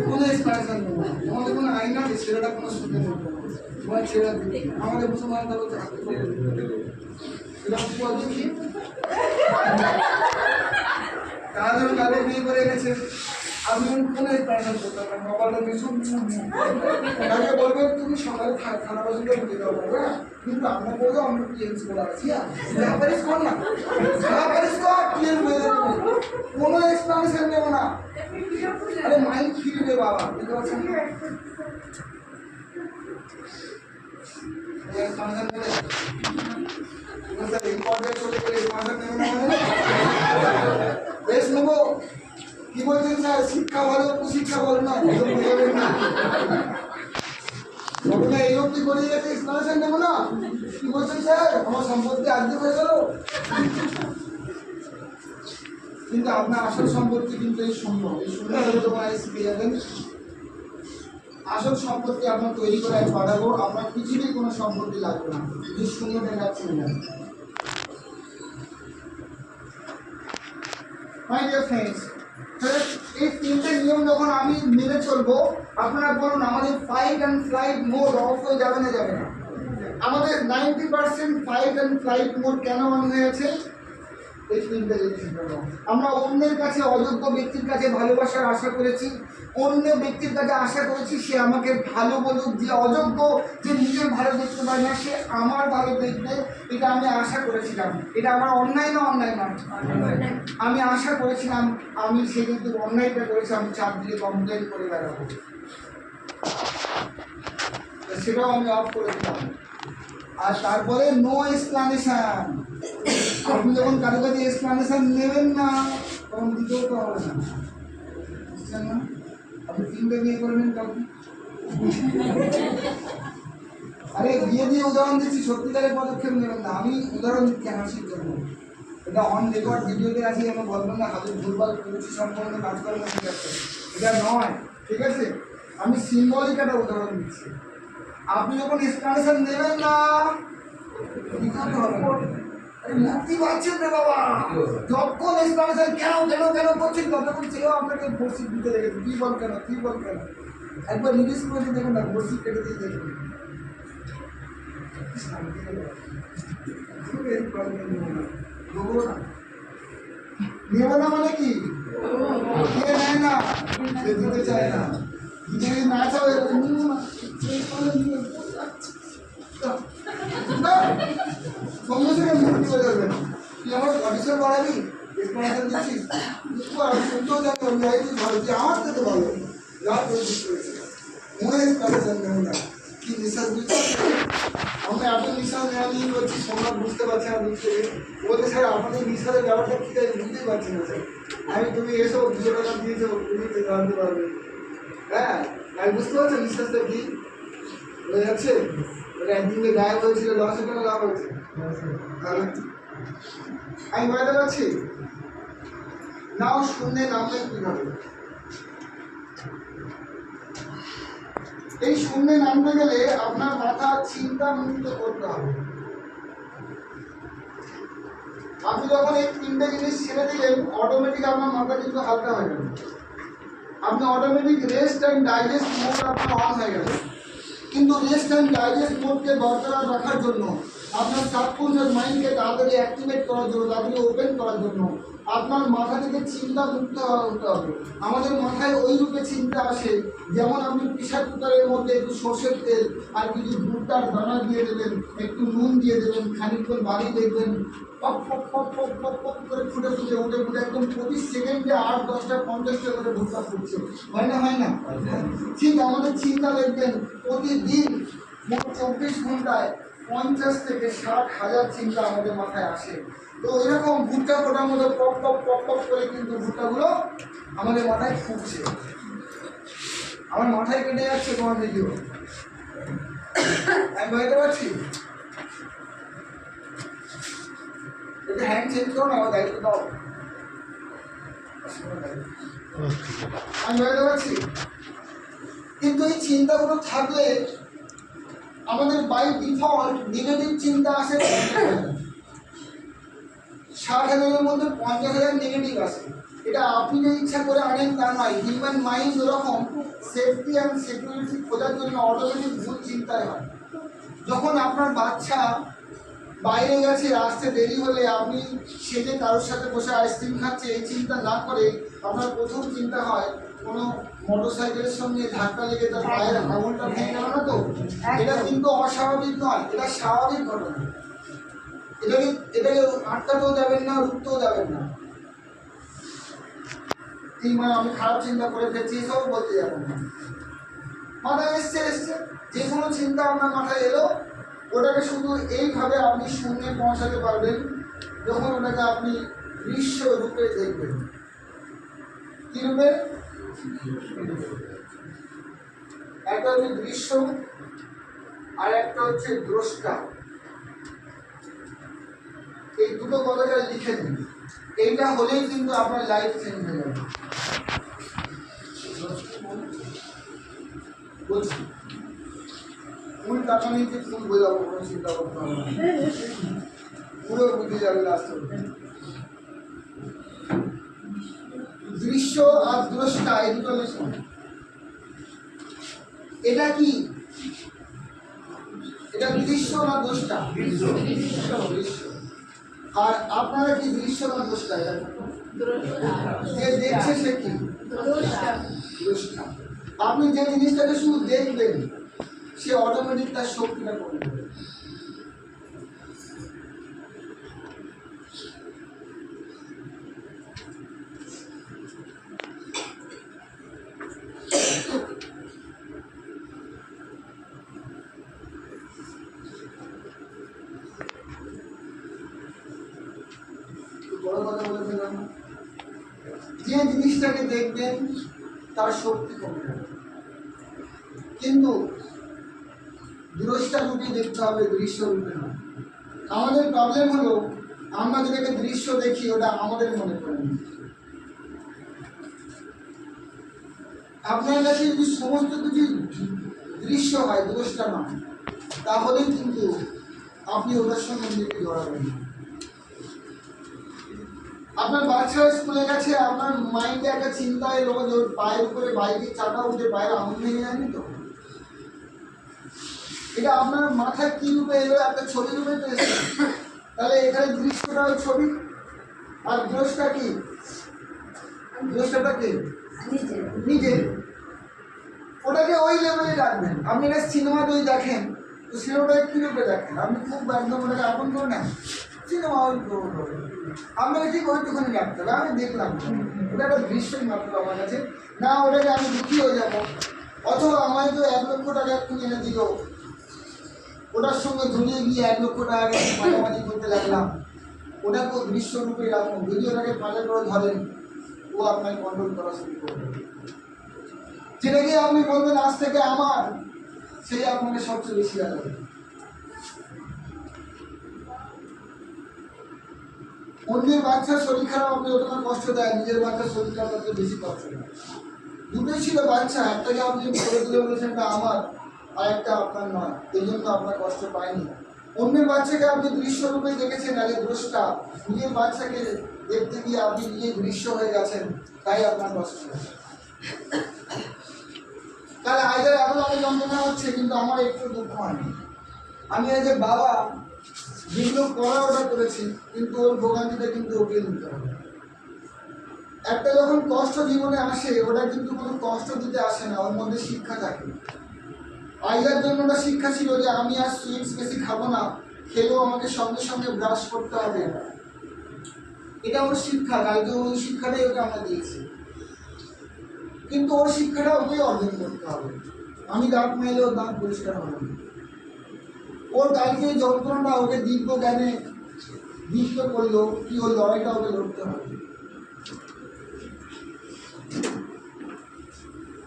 কোনো এক্সপ্লানেশন দেবো না, তোমাদের কোনো আইন আছে ছেলেটা কোনো শুনতে বলবো না, তোমার ছেলেটা আমাদের মুসলমান তাহলে চাকরি করে এরকম বলবে কি তারা ধরুন কাগজ বিয়ে করে এনেছে, আপনি কোনো এক্সপ্লানেশন করতে পারেন, মোবাইলটা ভীষণ তাকে বলবেন তুমি সকালে খানা পছন্দ বুঝে দেওয়া পারবে না, কিন্তু আমরা বলবো আমরা ক্লিয়ারেন্স করে আসছি, যা পারিস কর না, যা পারিস কর, ক্লিয়ার হয়ে যাবে, কোনো এক্সপ্লানেশন নেবো না। আরে মাইন্ড ফিরে দে বাবা, বুঝতে পারছেন? এক্সপ্লানেশন নেবে ইম্পর্টেন্ট চলে গেলে এক্সপ্লানেশন নেবে না মানে বেশ নেবো। কি বলছেন স্যার, শিক্ষা ভালো কুশিক্ষা বলো না, বুঝাবেন না ঘটনা এই অব্দি করে গেছে, এক্সপ্লানেশন নেবো না। কি বলছেন স্যার, আমার সম্পত্তি আর্ধেক হয়ে গেল, কিন্তু আপনার আসল সম্পত্তি কিন্তু এই শূন্য, এই শূন্য তোমার শিখে যাবেন। আসল সম্পত্তি আপনার তৈরি করে আমি পাঠাবো, আপনার পৃথিবীর কোনো সম্পত্তি লাগবে না, এই শূন্যটা যাচ্ছে না। মাই ডিয়ার ফ্রেন্ডস, এই তিনটে নিয়ম যখন আমি মেনে চলবো, আপনারা বলুন আমাদের fight and flight mode of হয়ে যাবে না, যাবে না? আমাদের 90% ফাইট অ্যান্ড ফ্লাইট মোড কেন অন হয়ে আছে? এই তিনটে জিনিসের জন্য। আমরা অন্যের কাছে, অযোগ্য ব্যক্তির কাছে ভালোবাসার আশা করেছি, অন্য ব্যক্তির কাছে আশা করেছি সে আমাকে ভালো বলুক, যে অযোগ্য, যে নিজের ভালো দেখতে পারে না সে আমার ভালো দেখবে, এটা আমি আশা করেছিলাম। এটা আমার অন্যায় না? অন্যায় না, আমি আশা করেছিলাম। আমি সে কিন্তু অন্যায়টা করেছি, আমি চারদিকে কমপ্লেন করে বেড়াবো, সেটাও আমি অফ করে দিলাম। আর তারপরে নো এক্সপ্লানেশন, আপনি যখন কারো কাছে এক্সপ্লানেশন নেবেন না তখন দিতেও তো হবে না, বুঝছেন না? আপনি তিনটে বিয়ে করবেন কাউকে, আরে বিয়ে দিয়ে উদাহরণ দিচ্ছি, সত্যিকারের পদক্ষেপ নেবেন না। আমি উদাহরণ দিচ্ছি হাসির জন্য, এটা অন রেকর্ড ভিডিওতে আছে, আমি বলবেন না হাতে ভুলভাল করেছি, সম্পূর্ণ কাজকর্ম ঠিক আছে, এটা নয়, ঠিক আছে? আমি সিম্বলিক একটা উদাহরণ দিচ্ছি। আপনি যখন এক্সপ্লানেশন নেবেন না মুক্তি পাচ্ছেন রে বাবা, যখন এক্সপ্লানেশন কেন কেন কেন করছেন ততক্ষণ সেও আপনাকে বসি দিতে লেগেছে, কি বল কেন, কি বল কেন, একবার রিলিজ করে দিয়ে দেখুন না, বসি কেটে দিয়ে দেখুন। নেব না মানে কি, কে নেয় না, সে দিতে চায় না, যদি না চাও সঙ্গে সঙ্গে মুক্তি হয়ে যাবে। তুই আমার অফিসার বাড়াবি, এক্সপ্লানেশন দিচ্ছিস, আমি শুনতেও জানি আমি যাইছি ভালো, তুই আমার থেকে ভালো যা করে বুঝতে পেরেছি, মনে এক্সপ্লানেশন নেব না। কি নিঃশ্বাস বুঝতে পারছি, আমরা এত নিঃশ্বাস নেওয়া নিয়ে করছি, সম্রাট বুঝতে পারছি না, বুঝতে বলতে স্যার আপনাদের নিঃশ্বাসের ব্যাপারটা ঠিক আছে, বুঝতেই পারছি না স্যার। আমি তুমি এসো 200 টাকা দিয়েছো, তুমি জানতে পারবে। হ্যাঁ, আমি বুঝতে পারছি নিঃশ্বাসটা কি হয়ে যাচ্ছে, ওটা একদিনে গায়ে হয়েছিল, লসের জন্য লাভ হয়েছে, আমি বুঝতে পারছি। নাও শূন্যে নামবেন কিভাবে? এই শূন্যে নামতে গেলে আপনার মাথা চিন্তা মুক্ত করতে হবে। আপনি যখন এই তিনটে জিনিস ছেড়ে দিলেন, অটোমেটিক আপনার মাথা কিন্তু হালকা হয়ে যাবে, আপনি automatic rest and digest mode আপনার অন হয়ে গেছে। কিন্তু রেস্ট অ্যান্ড ডাইজেস্ট মোডকে বরকরার রাখার জন্য, আপনার সাবকনশিয়াস মাইন্ডকে তাড়াতাড়ি অ্যাক্টিভেট করার জন্য, তাড়াতাড়ি ওপেন করার জন্য আপনার মাথা থেকে চিন্তা মুক্ত হতে হবে। আমাদের মাথায় ওই রূপে চিন্তা আসে, যেমন আপনি প্রেসার কুকারের মধ্যে একটু সর্ষের তেল আর কিছু ভুট্টার দানা দিয়ে দেবেন, একটু নুন দিয়ে দেবেন, খানিকক্ষণ বাড়ি দেখবেন pop pop pop pop pop pop করে ফুটে ফুটে উঠে ফুটে একদম প্রতি সেকেন্ডে 8-10টা 50টা করে ভুট্টা ফুটছে, হয় না? হয় না? ঠিক আমাদের চিন্তা দেখবেন প্রতিদিন 24 ঘন্টায় 50 থেকে 60,000 চিন্তা আমাদের মাথায় আসে। তো এরকম ভুট্টা ফোটার মতো পপ পপ পপ পপ করে কিন্তু ভুট্টাগুলো আমাদের মাথায় ফুটছে। আমার মাথায় কেটে যাচ্ছে তোমার ভিডিও, আমি বুঝতে পারছি। এটা হ্যান্ড চেঞ্জ করো না, আমার দায়িত্ব দাও। আমি বুঝতে পারছি, কিন্তু এই চিন্তাগুলো থাকলে আমাদের বাই ডিফল্ট নেগেটিভ চিন্তা আসে। 60,000-এর মধ্যে 50,000 নেগেটিভ আসে। এটা আপনি যে ইচ্ছা করে আনেন তা নয়। হিউম্যান মাইন্ড ওরকম সেফটি অ্যান্ড সিকিউরিটি খোঁজার জন্য অটোমেটিক ভুল চিন্তায় হয়। যখন আপনার বাচ্চা বাইরে গেছে, আসতে দেরি হলে আপনি সেজে কারোর সাথে বসে আইসক্রিম খাচ্ছে, এই চিন্তা না করে আপনার প্রথম চিন্তা হয় কোনো মোটরসাইকেলের সঙ্গে ধাক্কা লেগে তার পায়ের আঙুলটা ভেঙে গেল না তো। এটা কিন্তু অস্বাভাবিক নয়, এটা স্বাভাবিক ঘটনা। এটাকে আটকাতেও যাবেন না, রুখতেও যাবেন না। মানে আমি খারাপ চিন্তা করে ফেলছি এসব বলতে যাবেন না। মাথায় এসছে যে কোনো চিন্তা আপনার মাথায় এলো, ওটাকে শুধু এইভাবে আপনি শূন্যে পৌঁছাতে পারবেন যখন ওটাকে আপনি দৃশ্য রূপে দেখবেন। কি রূপে? একটা হচ্ছে দৃশ্য আর একটা হচ্ছে দ্রষ্টা। এই দুটো কথাটা লিখে দিন। এইটা হলেই কিন্তু আপনার লাইফ চেঞ্জ হয়ে যাবে। বলছি ফুল টাকা নিয়ে ফুল বোঝাবো, কোনো চিন্তা করতে হবে না, পুরো বুঝে যাবে লাস্ট। দৃশ্য আর দ্রষ্টা এই দুটো লিখুন। এটা কি? এটা দৃশ্য না দ্রষ্টা? দৃশ্য। আর আপনারা কি দৃশ্য না দ্রষ্টা? যে দেখছে সে কি? দ্রষ্টা। আপনি যে জিনিসটাকে শুধু দেখবেন সে অটোমেটিক তার শক্তিটা কমে যাবে। বড় কথা বলে ফেললাম। যে জিনিসটাকে দেখবেন তার শক্তি কমে যাবে, কিন্তু দ্রষ্টা রূপে দেখতে হবে, দৃশ্য রূপে না। আমাদের প্রবলেম হলো আমরা যেটাকে দৃশ্য দেখি ওটা আমাদের মনে করেন। আপনার কাছে যদি সমস্ত কিছু দৃশ্য হয়, দ্রষ্টা নয়, তাহলেই কিন্তু আপনি ওটার সঙ্গে নিজেকে জড়াবেন। আপনার বাচ্চা স্কুলে গেছে, আপনার মাইন্ডে একটা চিন্তা এলো যে ওর পায়ের উপরে বাইকের চাকা উঠে পায়ের আঙুল ভেঙে যায়নি তো। এটা আপনার মাথায় কি রূপে এলো? একটা ছবি রূপে তো এসেছে। তাহলে এখানে দৃশ্যটা ওই ছবি, আর দ্রষ্টা কি? দ্রষ্টাটা কি? নিজে। ওটাকে ওই লেভেলে রাখবেন। আপনি এটা সিনেমাতে ওই দেখেন তো সিনেমাটাকে কি রূপে দেখেন? আপনি খুব একদম ওটাকে আপন করে নেন, সিনেমা ওই আপনাকে ঠিক ওইটুখানি রাখতে হবে। আমি দেখলাম ওটা একটা দৃশ্যই মাত্র আমার কাছে, না ওটাকে আমি দুঃখী হয়ে যাবো। অথবা আমায় তো 1 লক্ষ টাকা এক্ষুনি এনে দিল, ওটার সঙ্গে ঝুলিয়ে গিয়ে 1 লক্ষ টাকা মাঝামাঝি করতে লাগলাম। ওটাকেও দৃশ্য রূপে রাখুন, ভিডিওটাকে পাঁচা করে ধরেন, ও আপনাকে কন্ট্রোল করা শুরু করবে। যেটাকে আপনি বলবেন আজ থেকে আমার, সেই আপনাকে সবচেয়ে বেশি লাগবে। অন্যের বাচ্চার শরীর খারাপ আপনি ওটা কষ্ট দেয়, নিজের বাচ্চার শরীর খারাপ আপনি বেশি কষ্ট দেয়। দুটোই ছিল বাচ্চা, একটাকে আপনি করে তুলে বলেছেন এটা আমার, আর একটা আপনার নয়, এই জন্য আপনার কষ্ট পায়নি। অন্যের বাচ্চাকে আপনি দৃশ্য রূপে দেখেছেন, আগে দ্রষ্টা। নিজের বাচ্চাকে দেখতে গিয়ে আপনি নিজে দৃশ্য হয়ে গেছেন, তাই আপনার কষ্ট। তাহলে আইদার এখন আমি যন্ত্রণা হচ্ছে কিন্তু আমার একটু দুঃখ হয়নি। আমি এই যে বাবা যেগুলো করা ওটা করেছি, কিন্তু ওর ভোগান্তিটা কিন্তু ওকে নিতে হবে। একটা যখন কষ্ট জীবনে আসে, ওটা কিন্তু কোনো কষ্ট দিতে আসে না, ওর মধ্যে শিক্ষা থাকে। আইদার জন্য ওটা শিক্ষা ছিল যে আমি আর সুইটস বেশি খাবো না, খেলেও আমাকে সঙ্গে সঙ্গে ব্রাশ করতে হবে, এটা ওর শিক্ষা। তাই তো ওই শিক্ষাটাই ওকে আমরা দিয়েছি, কিন্তু ওর শিক্ষাটা ওকে অর্জন করতে হবে। আমি দাঁত মেলে ওর দাঁত পরিষ্কার হবে না। ওর কালকে যন্ত্রণা ওকে দিব্য জ্ঞানে দিব্য করলো, কি ওই লড়াইটা ওকে লড়তে হবে।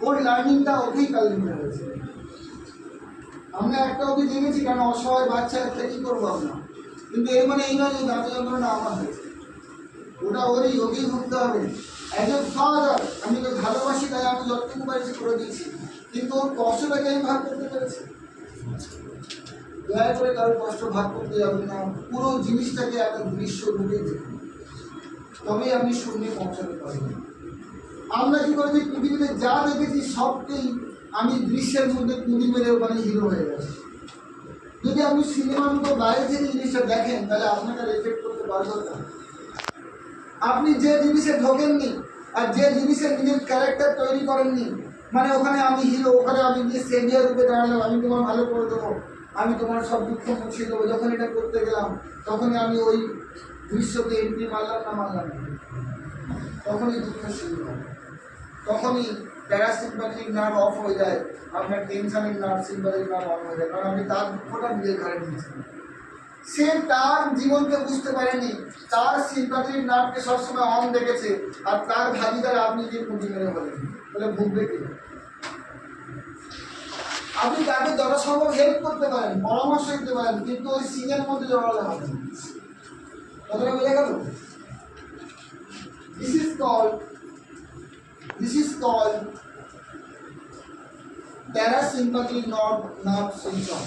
ওর লার্নিংটা ওকেই কাল নিতে হয়েছে। আমরা একটা ওকে দেখেছি, কারণ অসহায় বাচ্চা একটা কি করবো আমরা, কিন্তু এর মানে এই নয় যে দাঁত যন্ত্রণা আমার হয়েছে, ওটা ওরই, ওকেই ভুগতে হবে। অ্যাজ এ ফাদার আমি তো ভালোবাসি, তাই আমি যতটুকু পারছি করে দিয়েছি, কিন্তু ওর কষ্টটাকে আমি ভাগ করতে পেরেছি। দয়া করে কারোর কষ্ট ভাগ করতে যাবেন না, পুরো জিনিসটাকে একটা দৃশ্য রূপে দেখুন, তবেই আপনি শূন্যে পৌঁছাতে পারবেন। আমরা কি করেছি, পৃথিবীতে যা দেখেছি সবকেই আমি দৃশ্যের মধ্যে কুড়ি মেরে ওখানে হিরো হয়ে গেছি। যদি আপনি সিনেমার মতো বাইরে থেকে জিনিসটা দেখেন, তাহলে আপনাকে রেফেক্ট করতে পারবেন না। আপনি যে জিনিসে ঢোকেননি আর যে জিনিসের নিজের ক্যারেক্টার তৈরি করেননি, মানে ওখানে আমি হিরো, ওখানে আমি নিজে সেভিয়ার রূপে দাঁড়ালাম, আমি তোমার ভালো করে দেবো, আমি তোমার সব দুঃখ মুছিয়ে দেবো, যখন এটা করতে গেলাম তখনই আমি ওই দৃশ্যকে এমনি মারলাম না, তখনই দুঃখ শুরু হয়, তখনই প্যারাসিম্প্যাথিক নার্ভ অফ হয়ে যায়, আপনার টেনশনের নার্ভ সিম্প্যাথিক নার্ভ অফ হয়ে যায়, কারণ আপনি তার দুঃখটা নিজের ঘাড়ে নিয়েছেন। সে তার জীবনকে বুঝতে পারেনি, তার সিম্প্যাথিক নার্ভকে সবসময় অন দেখেছে, আর তার ভাগিদার আপনি যে পুঁজি মেরে বলেন, বলে ভুগবে কি? আপনি তাকে যথাসম্ভব হেল্প করতে পারেন, পরামর্শ দিতে পারেন, কিন্তু ওই সিনের মধ্যে জড়ালে হবে না। কথাটা বোঝা গেল? This is called parasympathetic nerve switch on.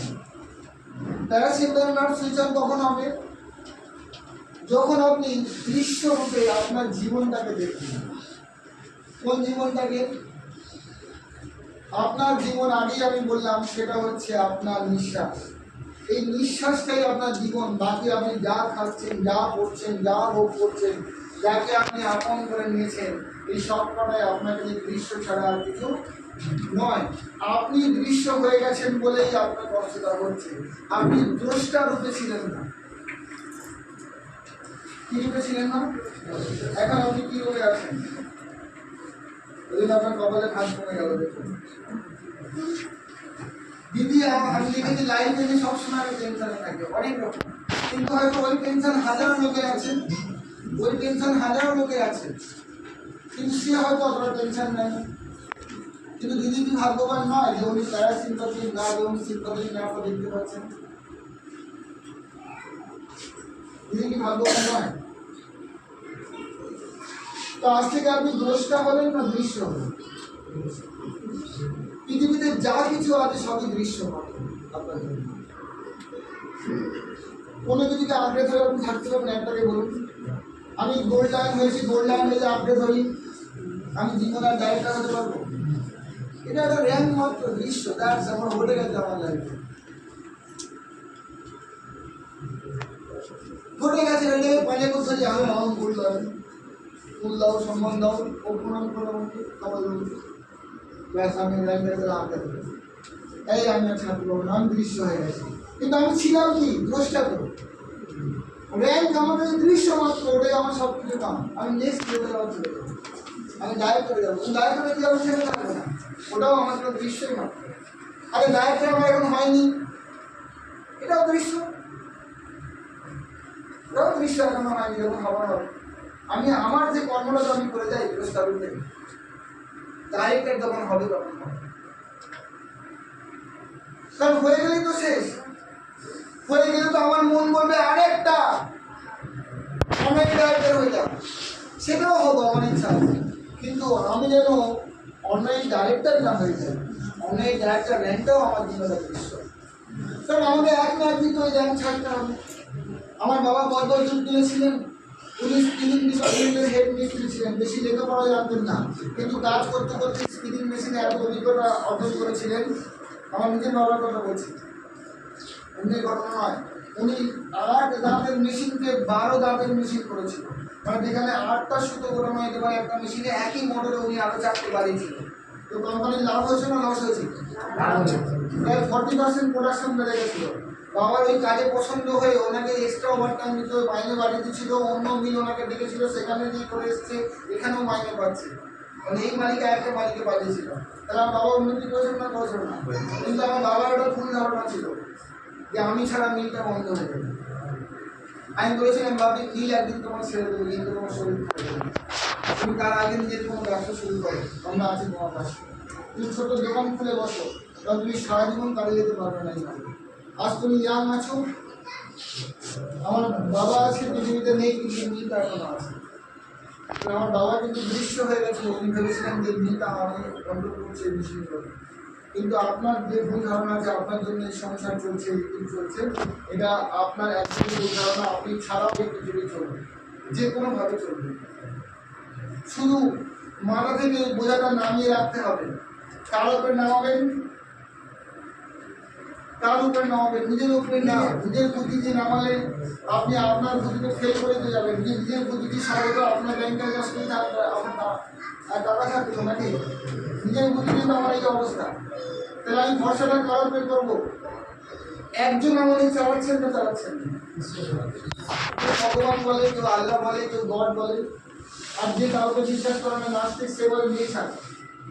Parasympathetic nerve switch on কখন হবে? যখন আপনি দৃশ্য রূপে আপনার জীবনটাকে দেখবেন। কোন জীবনটাকে? আপনার জীবন আগেই আমি বললাম, সেটা হচ্ছে আপনার নিঃশ্বাস। এই নিঃশ্বাসটাই আপনার জীবন। বাকি আপনি যা খাচ্ছেন, যা পড়ছেন, যা ভোগ করছেন, যাকে আপনি আপন করে নিয়েছেন, এই সবকটাই আপনাকে দৃশ্য ছাড়া আর কিছু নয়। আপনি দৃশ্য হয়ে গেছেন বলেই আপনার কষ্টটা হচ্ছে। আপনি দ্রষ্টা রূপে ছিলেন না। কি রূপে ছিলেন না? এখন আপনি কি রূপে আছেন? ওই জন্য আপনার কপালে ভাঁজ পড়ে গেল। দেখুন দিদি, আমি দেখেছি লাইফে সবসময় আমি টেনশনে থাকি, অনেক রকম, কিন্তু হয়তো ওই টেনশন হাজারো লোকের আছে, ওই টেনশন হাজারো লোকের আছে, কিন্তু সে হয়তো অতটা টেনশন নেই। কিন্তু দিদি কি ভাগ্যবান নয় যে উনি প্যারাসিম্প্যাথিক নার্ভ এবং সিম্প্যাথিক নার্ভ দেখতে পাচ্ছেন? দিদি কি ভাগ্যবান নয়? তো আজ থেকে আপনি দোষটা বলেন না দৃশ্য হলেন। পৃথিবীতে যা কিছু আছে সবই দৃশ্য আপনার জন্য। কোনো কিছুকে আঁকড়ে ধরে আপনি থাকতে পারবেন? একটাকে বলুন, আমি গোল্ড লাইন হয়েছি, গোল্ড লাইন হয়ে আঁকড়ে ধরি, আমি জীবনের ডাইরেক্টর হতে পারবো? এটা একটা র্যাঙ্ক মাত্র, দৃশ্য। দ্যাটস আমার হয়ে গেছে আমার লাইফে, ঘটে গেছে। এটাকে পাঁচে করতে যে আমি নাম গোল্ড লাইন, ফুল দাও, সম্মান দাও, ও প্রণাম করো আমাকে, খাবার দেবো, ব্যাস আমি লাইফে আঁকড়ে ধরি, এই আমি আর ছাত্র না, আমি দৃশ্য হয়ে গেছি। কিন্তু আমি ছিলাম কি? দ্রষ্টা তো। র্যাঙ্ক আমার কাছে দৃশ্য মাত্র, ওটাই আমার সব কিছু কাম। আমি নেক্সট লেভেলে আবার চলে যাবো, আমি ডাইরেক্টরে যাবো, ডাইরেক্টরে কি যাবো সেটা থাকবে না, ওটাও আমার জন্য দৃশ্যই মাত্র। আরে ডাইরেক্টর আমার এখন হয়নি, এটাও দৃশ্য, ওটাও দৃশ্য এখনো হয়নি, যখন হবার হবে। আমি আমার যে কর্মটা আমি করে যাই দ্রষ্টার রূপে, ডাইরেক্টর যখন হবে তখন হবে। কারণ হয়ে গেলেই তো শেষ, হয়ে গেলে তো আমার মন বলবে আরেকটা অনেক ডাইরেক্টর হয়ে যাবে, সেটাও হবো, আমার ইচ্ছা আছে। কিন্তু আমি যেন অনেক ডাইরেক্টর না হয়ে যাই, অনেক ডাইরেক্টর র্যাঙ্কটাও আমার জীবনের দৃশ্য। কারণ আমাকে এক না একদিন তো ওই র্যাঙ্ক ছাড়তে হবে। আমার বাবা বদল তুলেছিলেন, উনি স্পিনিং ডিপার্টমেন্টের হেড মিস্ত্রি ছিলেন, বেশি লেখাপড়া জানতেন না, কিন্তু কাজ করতে করতে স্পিনিং মেশিনে এত অভিজ্ঞতা অর্জন করেছিলেন। আমার নিজের বাবার কথা বলছি, উনি ঘটনা নয়, উনি 8 দাঁতের মেশিনকে 12 দাঁতের মেশিন করেছিল। মানে যেখানে 8টা সুতো ঘোরানো হতে পারে একটা মেশিনে, একই মোটরে উনি আরো 4টে বাড়িয়েছিল। তো কোম্পানির লাভ হয়েছে না লস হয়েছে? প্রায় 40% প্রোডাকশন বেড়ে গেছিল। বাবার ওই কাজে পছন্দ হয়ে ওনাকে এক্সট্রা ওভারটাইম দিত, মাইনে বাড়িয়ে দিচ্ছিল, অন্য মিল ওনাকে ডেকেছিল, সেখানে দিয়ে করে এসছে, এখানেও মাইনে পাচ্ছে। মানে এই মালিক একটা মালিকে পাঠিয়েছিল। তাহলে আমার বাবা উন্নতি করেছেন না করেছেন না? কিন্তু আমার বাবার ওটা ভুল ধারণা ছিল। যে আমি ছাড়া মিলটা বন্ধ হয়ে যাবে। আমি বলেছিলাম বাপি মিল একদিন তোমার ছেড়ে দেবে, কিন্তু তোমার শরীর খারাপ হবে। তুমি তার আগে নিজের কোনো ব্যবসা শুরু করো, আমরা আছি তোমার পাশে। তুমি ছোট দোকান খুলে বসো, কারণ তুমি সারা জীবন কাটিয়ে যেতে পারবে না এইভাবে। আজ তুমি ইয়াং আছো, আমার বাবা আছে পৃথিবীতে নেই, কিন্তু মিলটা এখনো আছে। আমার বাবা কিন্তু দৃশ্য হয়ে গেছে, উনি ভেবেছিলেন যে মিলটা আমি কন্ট্রোল করছে এই বিষয়গুলো, কিন্তু আপনার যে ভুল ধারণা আছে আপনার জন্য এই সংসার চলছে, এই চলছে, এটা আপনার একদমই ভুল ধারণা। আপনি ছাড়াও এই পৃথিবী চলবে, যে কোনোভাবে চলবে। শুধু মাথা থেকে বোঝাটা নামিয়ে রাখতে হবে। কার উপরে নামাবেন? তার উপরে নামাবেন, নিজের উপরে না। নিজের বুদ্ধিতে নামালে আপনি আপনার বুদ্ধিতে ফেল করে দিয়ে যাবেন। নিজের বুদ্ধিটি সারাতে আপনার ব্যাংকের কাছ থেকে আপনার টাকা থাকতো নাকি? নিজের বুদ্ধিতে তো আমার এই অবস্থা। তাহলে আমি ভরসাটা কার উপরে করবো? একজন আমাদের চালাচ্ছেন না, চালাচ্ছেন না। ভগবান বলে, কেউ আল্লাহ বলে, কেউ গড বলে। আর যে কাউকে বিশ্বাস করে না, নাস্তিক, সে বলে নিয়ে থাকে,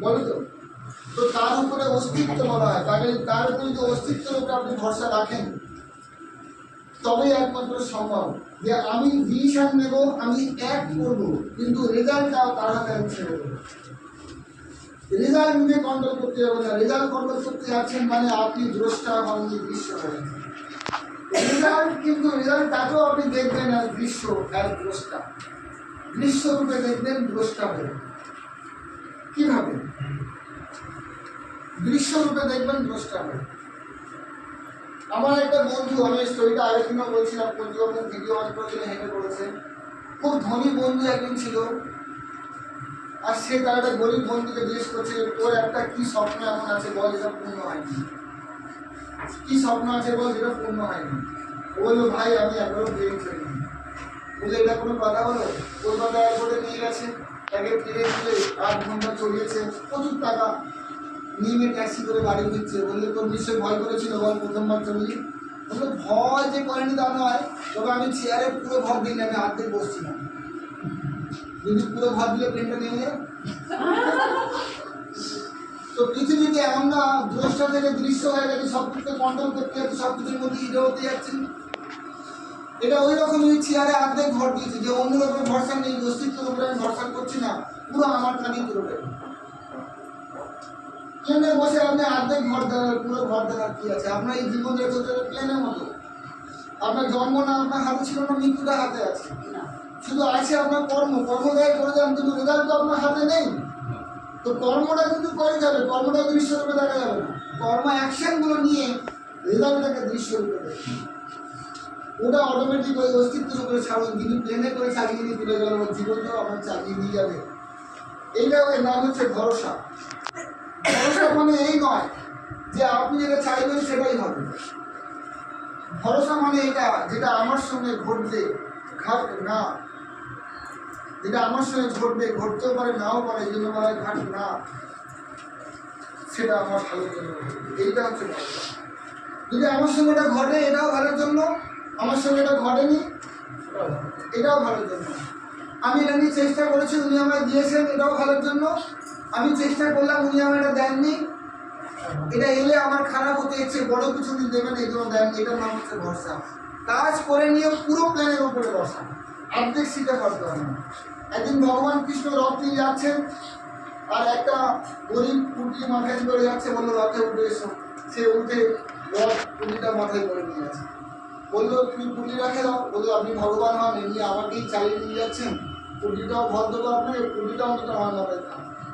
বলে তো। তো তার উপরে অস্তিত্ব বলা হয়, তার উপরে যদি অস্তিত্বের উপরে আপনি ভরসা রাখেন, তবেই একমাত্র সম্ভব যে আমি ডিসিশন নেব, আমি এক করব, কিন্তু রেজাল্টটাও তার হাতে আমি ছেড়ে দেবো। রেজাল্ট নিজে কন্ট্রোল করতে যাবো না। রেজাল্ট কন্ট্রোল করতে যাচ্ছেন মানে আপনি দ্রষ্টা হননি, দৃশ্য হবেন। রেজাল্ট, কিন্তু রেজাল্টটাকেও আপনি দেখবেন আর দৃশ্য, আর দ্রষ্টা। দৃশ্য রূপে দেখবেন, দ্রষ্টা হবে কিভাবে? দৃশ্য রূপে দেখবেন, দ্রষ্টা হবে। আমার একটা বন্ধু, আমি স্টোরিটা আগের দিনও বলছিলাম, বন্ধু ভিডিও অন করেছিল, হেঁটে করেছে। খুব ধনী বন্ধু একজন ছিল, আর সে তার একটা গরিব বন্ধুকে জিজ্ঞেস করছে, তোর একটা কি স্বপ্ন এমন আছে বল, যেটা পূর্ণ হয়নি? কি স্বপ্ন আছে বল, যেটা পূর্ণ হয়নি? ও বললো, ভাই আমি একবারও প্লেন চড়িনি। বলে এটা কোনো কথা হলো? কলকাতা এয়ারপোর্টে নিয়ে গেছে, তাকে ফিরে ফিরে 8 ঘন্টা চড়িয়েছে, প্রচুর টাকা। নিয়ে ট্যাক্সি করে বাড়ি ফিরছে। বললে তোর নিশ্চয়ই ভয় করেছিল বল প্রথমবার চললি? বললো ভয় যে করেনি তা নয়, তবে আমি চেয়ারে পুরো ভর দিই না, আমি আর্ধেক বসছি না। যদি পুরো ভর দিলে প্লেনটা নেমে যায়। তো পৃথিবীতে আমরা দ্রষ্টা থেকে দৃশ্য হয়ে গেছি, সব কিছুকে কন্ট্রোল করতে যাচ্ছি, সব কিছুর মধ্যে হিরো হতে যাচ্ছি। এটা ওই রকমই, চেয়ারে অর্ধেক ভর দিয়েছি, যে অন্যের উপরে ভরসা নেই, অস্তিত্বের উপরে আমি ভরসা করছি না, পুরো আমার কানেই তুলে। প্লেনে বসে আপনি অর্ধেক ভর দেওয়ার, পুরো ভর দেওয়ার কি আছে? আপনার এই জীবনটা চলতে প্লেনের মতো। আপনার জন্ম না আপনার হাতে ছিল না, মৃত্যুটা হাতে আছে। শুধু আছে আপনার কর্ম, কর্মদায় করে যান, কিন্তু রেজাল্ট তো আপনার হাতে নেই। তো কর্মটা কিন্তু করে যাবে, কর্মটা দৃশ্যরূপে দেখা যাবে না। কর্ম অ্যাকশনগুলো নিয়ে রেজাল্টটাকে দৃশ্যরূপে দেখে, ওটা অটোমেটিক ওই অস্তিত্বের উপরে ছাড়ুন। কিন্তু প্লেনে করে চালিয়ে নিয়ে তুলে গেল, জীবনটাও আপনার চালিয়ে নিয়ে যাবে। এইটা ওই নাম হচ্ছে ভরসা। ভরসা মানে এই নয় যে আপনি যেটা চাইবেন সেটাই হবে। ভরসা মানে এটা, যেটা আমার সঙ্গে ঘটবে, ঘাট না, যেটা আমার সঙ্গে ঘটবে, ঘটতেও পারে নাও পারে, এই জন্য বলা হয় ঘাট না, সেটা আমার ভালোর জন্য। এইটা হচ্ছে ভরসা। যদি আমার সঙ্গে এটা ঘটে, এটাও ভালোর জন্য, আমার সঙ্গে এটা ঘটেনি, এটাও ভালোর জন্য। আমি এটা নিয়ে চেষ্টা করেছি, উনি আমায় দিয়েছেন, এটাও ভালোর জন্য। আমি চেষ্টা করলাম, উনি আমার এটা দেননি, এটা এলে আমার খারাপ হতে ইচ্ছে, বড় কিছু উনি দেবেন, এই জন্য দেননি। এটার নাম হচ্ছে ভরসা। কাজ করে নিয়ে পুরো প্ল্যানের উপরে বসা, অর্ধেক সিটে করতে হবে না। একদিন ভগবান কৃষ্ণ রথ নিয়ে যাচ্ছেন, আর একটা গরিব পুটলি মাথায় করে যাচ্ছে, বললো রথে উঠে এসো। সে উঠে রথ পুটলিটা মাথায় করে নিয়ে যাচ্ছে। বললো তুমি পুটলি রাখে দাও। বললো আপনি ভগবান হন, এমনি আমাকেই চালিয়ে নিয়ে যাচ্ছেন, পুটলিটাও ভর দেবো আপনাকে, পুটলিটা অন্তত আমার মাথায় থাক।